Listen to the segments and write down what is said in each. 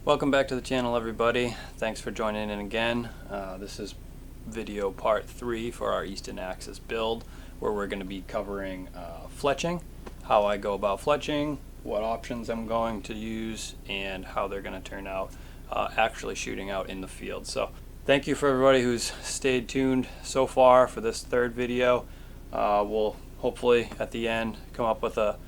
Welcome back to the channel, everybody. Thanks for joining in again. This is video part 3 for our Easton Axis build, where we're going to be covering fletching, how I go about fletching, what options I'm going to use, and how they're going to turn out actually shooting out in the field. So thank you for everybody who's stayed tuned so far for this third video. We'll hopefully at the end come up with a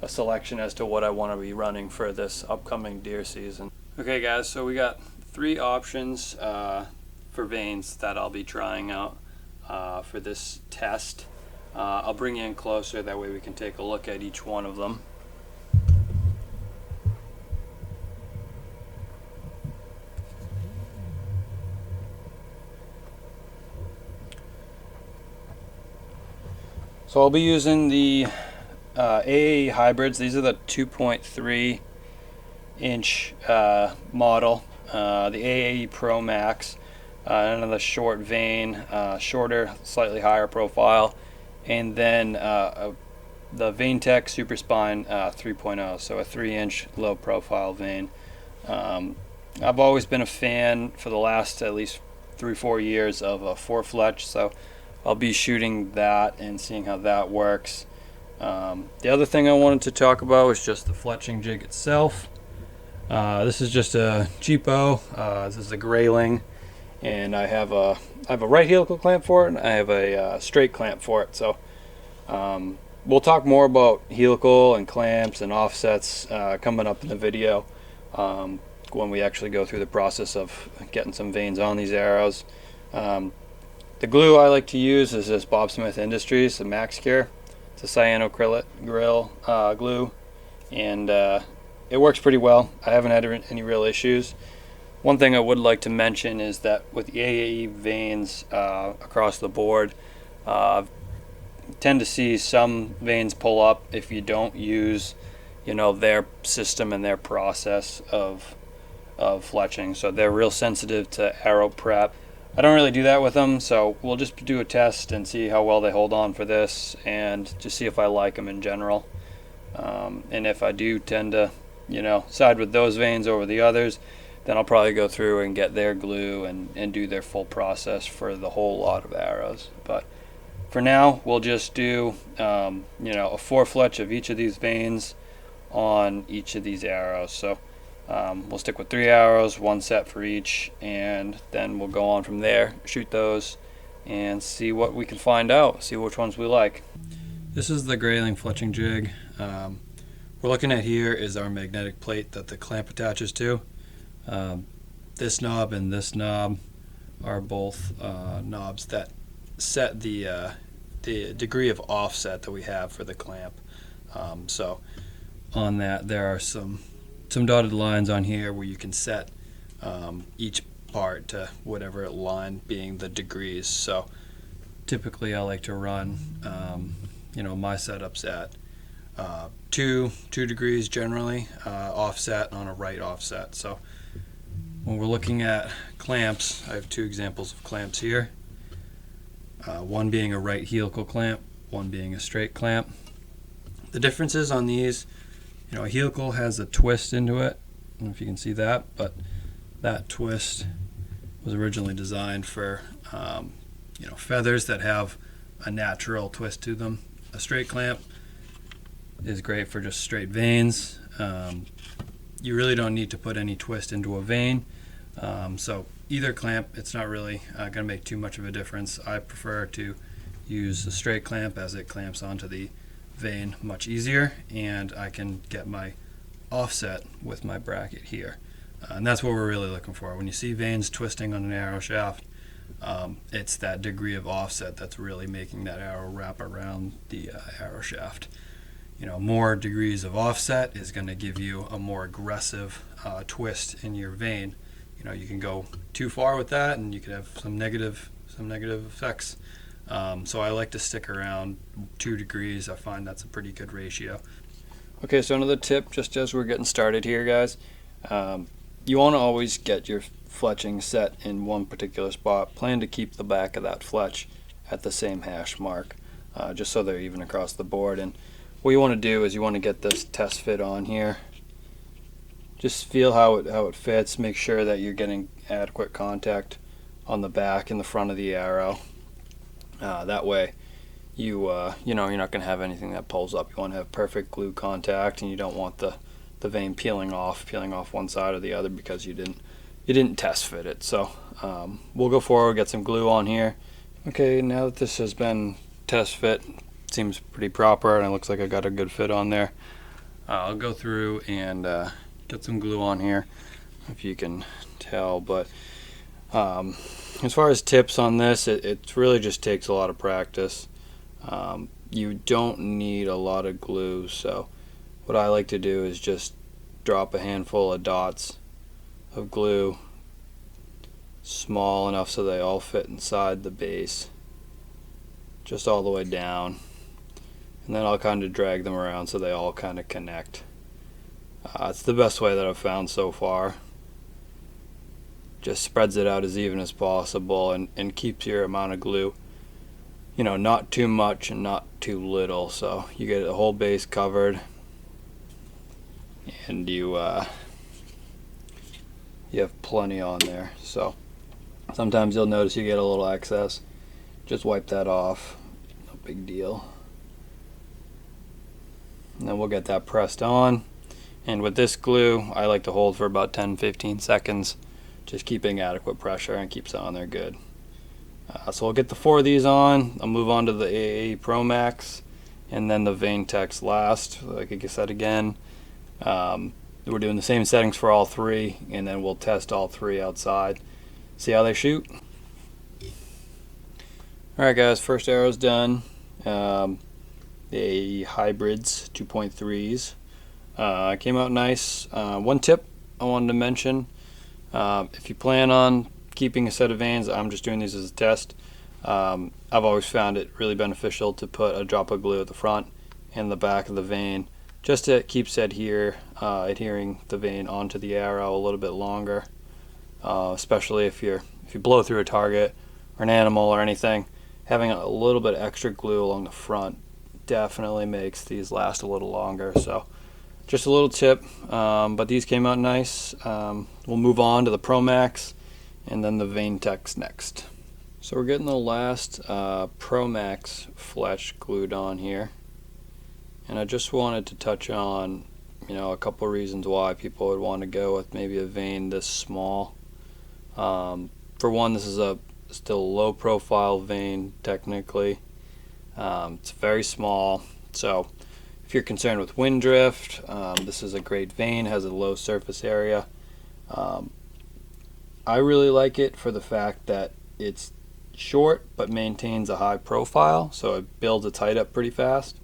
selection as to what I want to be running for this upcoming deer season. Okay guys, so we got 3 options for vanes that I'll be trying out for this test. I'll bring you in closer, that way we can take a look at each one of them. So I'll be using the AAE Hybrids. These are the 2.3 inch model, the AAE Pro Max, another short vane, shorter, slightly higher profile, and then the Vanetec Super Spine 3.0, so a 3-inch low profile vane. I've always been a fan for the last at least 3-4 years of a 4-fletch, so I'll be shooting that and seeing how that works. The other thing I wanted to talk about is just the fletching jig itself. This is just a cheapo. This is a Grayling, and I have a right helical clamp for it, and I have a straight clamp for it. So we'll talk more about helical and clamps and offsets coming up in the video when we actually go through the process of getting some vanes on these arrows. The glue I like to use is this Bob Smith Industries, the Max Cure. It's a cyanocryl glue, and it works pretty well. I haven't had any real issues. One thing I would like to mention is that with the AAE vanes across the board, you tend to see some vanes pull up if you don't use, their system and their process of fletching. So they're real sensitive to arrow prep. I don't really do that with them, so we'll just do a test and see how well they hold on for this, and just see if I like them in general. And if I do tend to side with those vanes over the others, then I'll probably go through and get their glue and do their full process for the whole lot of arrows. But for now, we'll just do a 4-fletch of each of these vanes on each of these arrows. So we'll stick with 3 arrows, 1 set for each, and then we'll go on from there, shoot those, and see what we can find out, see which ones we like. This is the Grayling fletching jig. We're looking at here is our magnetic plate that the clamp attaches to. This knob and this knob are both knobs that set the degree of offset that we have for the clamp. So on that, there are some dotted lines on here where you can set each part to whatever line being the degrees. So typically I like to run my setups at 2 degrees generally, offset on a right offset. So when we're looking at clamps, I have 2 examples of clamps here. One being a right helical clamp, one being a straight clamp. The differences on these, a helical has a twist into it. I don't know if you can see that, but that twist was originally designed for feathers that have a natural twist to them. A straight clamp is great for just straight vanes. You really don't need to put any twist into a vane. So either clamp, it's not really going to make too much of a difference. I prefer to use a straight clamp, as it clamps onto the vane much easier, and I can get my offset with my bracket here. And that's what we're really looking for. When you see vanes twisting on an arrow shaft, it's that degree of offset that's really making that arrow wrap around the arrow shaft. More degrees of offset is going to give you a more aggressive twist in your vane. You can go too far with that, and you could have some negative effects. So I like to stick around 2 degrees. I find that's a pretty good ratio. Okay, so another tip, just as we're getting started here, guys, you want to always get your fletching set in one particular spot. Plan to keep the back of that fletch at the same hash mark, just so they're even across the board. And what you want to do is you want to get this test fit on here, just feel how it fits. Make sure that you're getting adequate contact on the back and the front of the arrow. That way you're not going to have anything that pulls up. You want to have perfect glue contact, and you don't want the vein peeling off one side or the other because you didn't test fit it. So we'll go forward, get some glue on here. Okay, now that this has been test fit, seems pretty proper, and it looks like I got a good fit on there. I'll go through and get some glue on here, if you can tell. But as far as tips on this, it really just takes a lot of practice. You don't need a lot of glue, so what I like to do is just drop a handful of dots of glue, small enough so they all fit inside the base, just all the way down, and then I'll kind of drag them around so they all kind of connect. It's the best way that I've found so far. Just spreads it out as even as possible, and keeps your amount of glue, not too much and not too little, so you get the whole base covered, and you have plenty on there. So sometimes you'll notice you get a little excess. Just wipe that off, no big deal. And then we'll get that pressed on, and with this glue I like to hold for about 10-15 seconds, just keeping adequate pressure, and keeps it on there good. So we'll get the 4 of these on. I'll move on to the AAE Pro Max, and then the Vanetec last. Like I said again, we're doing the same settings for all 3, and then we'll test all 3 outside, see how they shoot. Alright guys, first arrow's done. The AAE Hybrids 2.3s. Came out nice. One tip I wanted to mention, if you plan on keeping a set of vanes, I'm just doing these as a test. I've always found it really beneficial to put a drop of glue at the front and the back of the vane, just to keep adhering the vane onto the arrow a little bit longer. Especially if you blow through a target or an animal or anything, having a little bit of extra glue along the front definitely makes these last a little longer. So just a little tip, but these came out nice. We'll move on to the Pro Max, and then the Vanetec next. So we're getting the last Pro Max Fletch glued on here, and I just wanted to touch on a couple reasons why people would want to go with maybe a vane this small. For one, this is a still low profile vane technically. It's very small, so if you're concerned with wind drift, this is a great vane. Has a low surface area. I really like it for the fact that it's short but maintains a high profile, so it builds its height up pretty fast.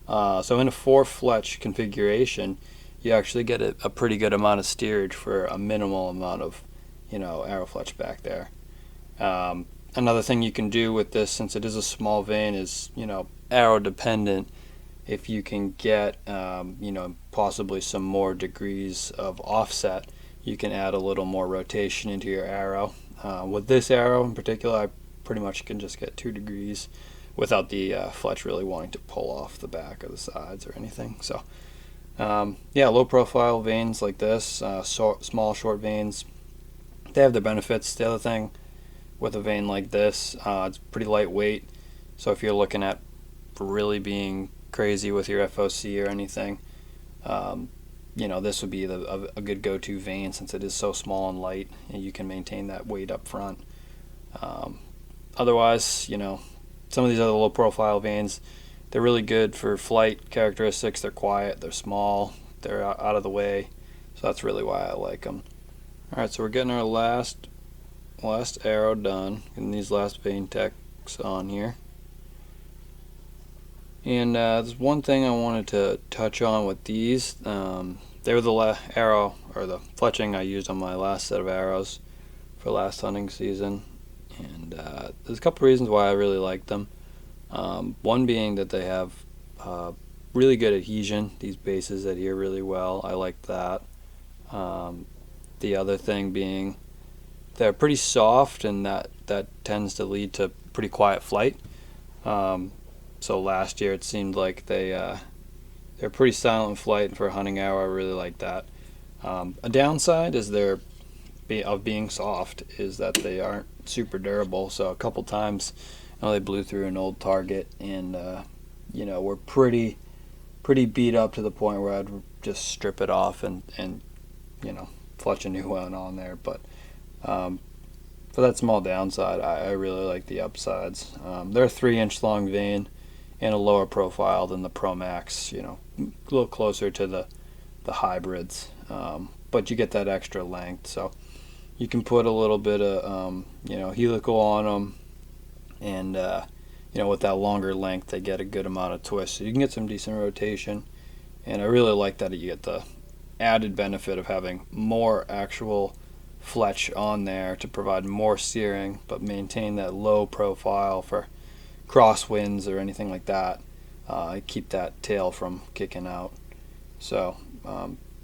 So in a 4 Fletch configuration, you actually get a pretty good amount of steerage for a minimal amount of arrow fletch back there. Another thing you can do with this, since it is a small vane, is arrow dependent. If you can get possibly some more degrees of offset, you can add a little more rotation into your arrow. With this arrow in particular, I pretty much can just get 2 degrees without the fletch really wanting to pull off the back or the sides or anything. So yeah, low profile vanes like this, small short vanes, they have their benefits. The other thing with a vane like this, it's pretty lightweight, so if you're looking at really being crazy with your FOC or anything, this would be a good go-to vane, since it is so small and light, and you can maintain that weight up front. Otherwise, some of these other low profile vanes, they're really good for flight characteristics. They're quiet, they're small, they're out of the way, so that's really why I like them. Alright, so we're getting our last arrow done, and these last Vanetecs on here. And there's one thing I wanted to touch on with these. They were the arrow, or the fletching I used on my last set of arrows for last hunting season. And there's a couple reasons why I really like them. One being that they have really good adhesion. These bases adhere really well. I like that. The other thing being they're pretty soft, and that tends to lead to pretty quiet flight. So last year it seemed like they're pretty silent flight, and for a hunting arrow I really like that. A downside is of being soft is that they aren't super durable. So a couple times, they blew through an old target, and we're pretty beat up to the point where I'd just strip it off and fletch a new one on there. But for that small downside, I really like the upsides. They're a 3-inch long vein and a lower profile than the Pro Max. A little closer to the hybrids, but you get that extra length. So you can put a little bit of helical on them, and with that longer length, they get a good amount of twist. So you can get some decent rotation, and I really like that you get the added benefit of having more actual fletch on there to provide more steering, but maintain that low profile for crosswinds or anything like that. Keep that tail from kicking out. So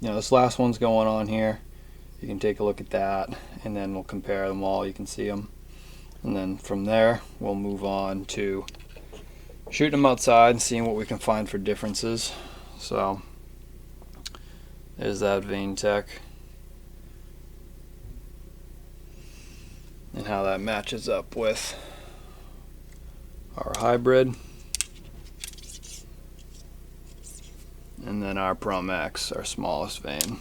this last one's going on here. You can take a look at that, and then we'll compare them all. You can see them, and then from there we'll move on to shooting them outside and seeing what we can find for differences. So there's that Vanetec, and how that matches up with our hybrid, and then our Pro Max, our smallest vein.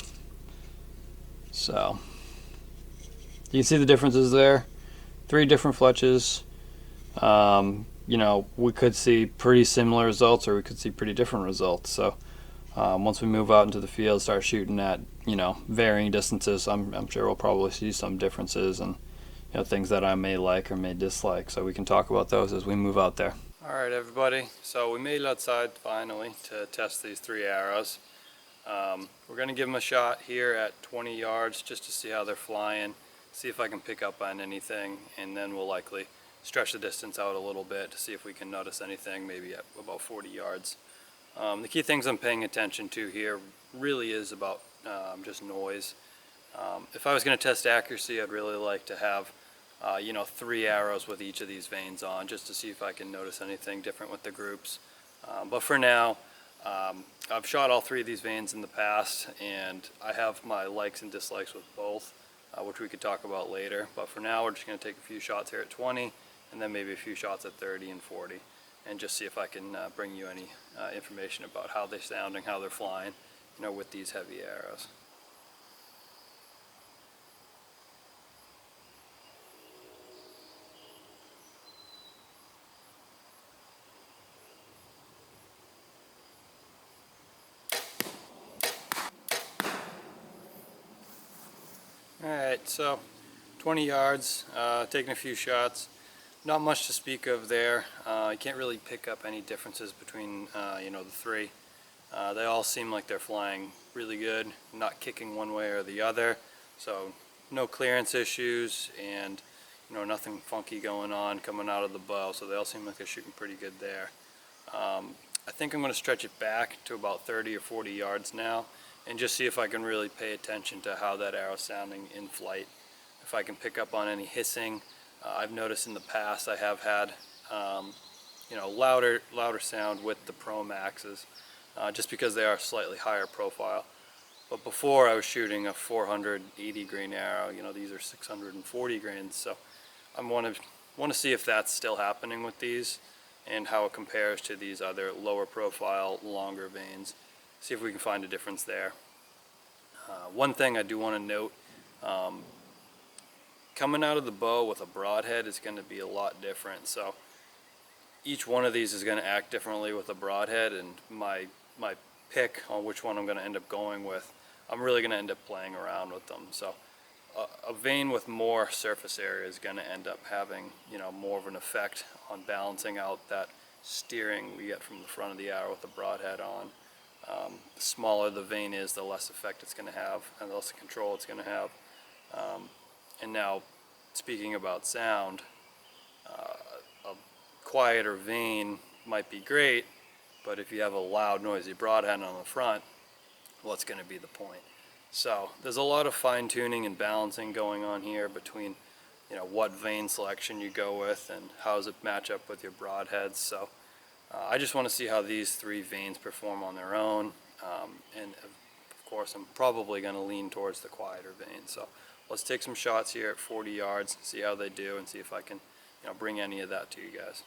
So you can see the differences there. 3 different fletches. We could see pretty similar results, or we could see pretty different results. So once we move out into the field, start shooting at varying distances, I'm sure we'll probably see some differences and things that I may like or may dislike. So we can talk about those as we move out there. All right, everybody. So we made it outside finally to test these 3 arrows. We're going to give them a shot here at 20 yards just to see how they're flying, see if I can pick up on anything, and then we'll likely stretch the distance out a little bit to see if we can notice anything, maybe at about 40 yards. The key things I'm paying attention to here really is about just noise. If I was going to test accuracy, I'd really like to have 3 arrows with each of these veins on, just to see if I can notice anything different with the groups. But for now, I've shot all 3 of these veins in the past, and I have my likes and dislikes with both, which we could talk about later. But for now, we're just going to take a few shots here at 20, and then maybe a few shots at 30 and 40, and just see if I can bring you any information about how they're sounding, how they're flying, with these heavy arrows. Alright, so 20 yards, taking a few shots. Not much to speak of there. You can't really pick up any differences between the 3. They all seem like they're flying really good, not kicking one way or the other. So no clearance issues, and nothing funky going on coming out of the bow. So they all seem like they're shooting pretty good there. I think I'm going to stretch it back to about 30 or 40 yards now, and just see if I can really pay attention to how that arrow's sounding in flight. If I can pick up on any hissing. I've noticed in the past I have had louder sound with the Pro Maxes, just because they are slightly higher profile. But before I was shooting a 480 grain arrow, these are 640 grains, so I want to see if that's still happening with these, and how it compares to these other lower profile, longer veins. See if we can find a difference there. One thing I do want to note, coming out of the bow with a broadhead is going to be a lot different. So each one of these is going to act differently with a broadhead, and my pick on which one I'm going to end up going with, I'm really going to end up playing around with them. So a vein with more surface area is going to end up having more of an effect on balancing out that steering we get from the front of the arrow with the broadhead on. The smaller the vein is, the less effect it's going to have, and the less control it's going to have. And now, speaking about sound, a quieter vein might be great, but if you have a loud, noisy broadhead on the front, what's going to be the point? So there's a lot of fine-tuning and balancing going on here between what vein selection you go with and how does it match up with your broadheads. So I just want to see how these 3 veins perform on their own, and of course I'm probably going to lean towards the quieter vein. So let's take some shots here at 40 yards, see how they do, and see if I can, bring any of that to you guys.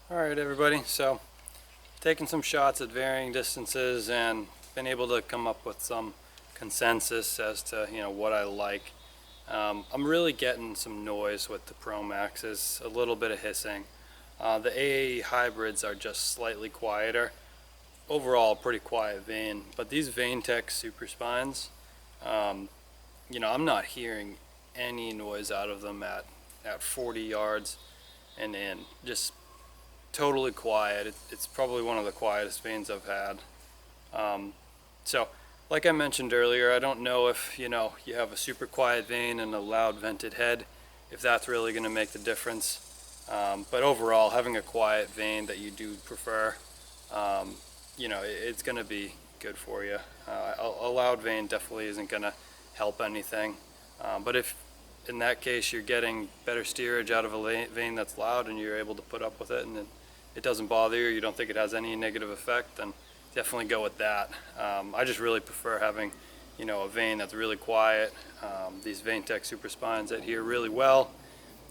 Alright everybody, so taking some shots at varying distances and been able to come up with some consensus as to what I like. I'm really getting some noise with the Pro Maxes, a little bit of hissing. The AAE Hybrids are just slightly quieter. Overall pretty quiet vane, but these Vanetec super spines, I'm not hearing any noise out of them at 40 yards and in. Just totally quiet. It's probably one of the quietest vanes I've had. So like I mentioned earlier, I don't know if you have a super quiet vane and a loud vented head, if that's really going to make the difference. But overall, having a quiet vane that you do prefer, it's going to be good for you. A loud vane definitely isn't going to help anything. But if in that case you're getting better steerage out of a vane that's loud and you're able to put up with it and it doesn't bother you, you don't think it has any negative effect, then definitely go with that. I just really prefer having a vane that's really quiet. These Vanetec super spines adhere really well.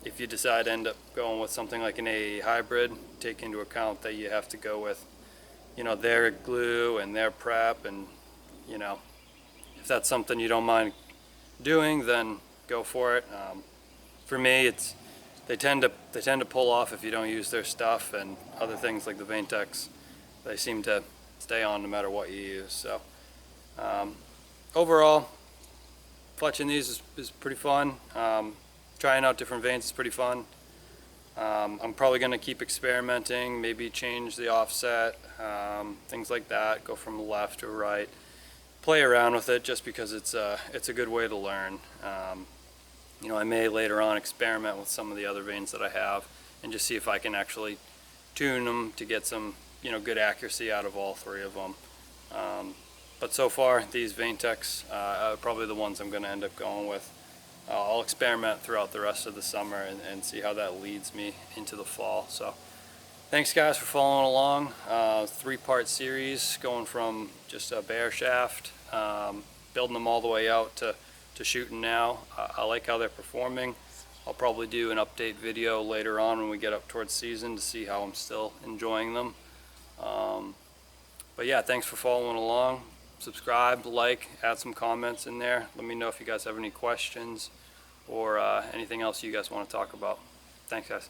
If you decide to end up going with something like an AAE Hybrid, take into account that you have to go with their glue and their prep, and if that's something you don't mind doing, then go for it. For me, they tend to pull off if you don't use their stuff, and other things like the Vanetecs, they seem to stay on no matter what you use. So overall, fletching these is pretty fun. Trying out different vanes is pretty fun. I'm probably going to keep experimenting, maybe change the offset, things like that, go from left to right, play around with it just because it's a good way to learn. I may later on experiment with some of the other vanes that I have and just see if I can actually tune them to get some good accuracy out of all three of them. But so far, these Vanetecs are probably the ones I'm going to end up going with. I'll experiment throughout the rest of the summer and see how that leads me into the fall. So thanks guys for following along. 3-part series going from just a bare shaft, building them all the way out to shooting now. I like how they're performing. I'll probably do an update video later on when we get up towards season to see how I'm still enjoying them. But yeah, thanks for following along. Subscribe, like, add some comments in there. Let me know if you guys have any questions or anything else you guys want to talk about. Thanks guys.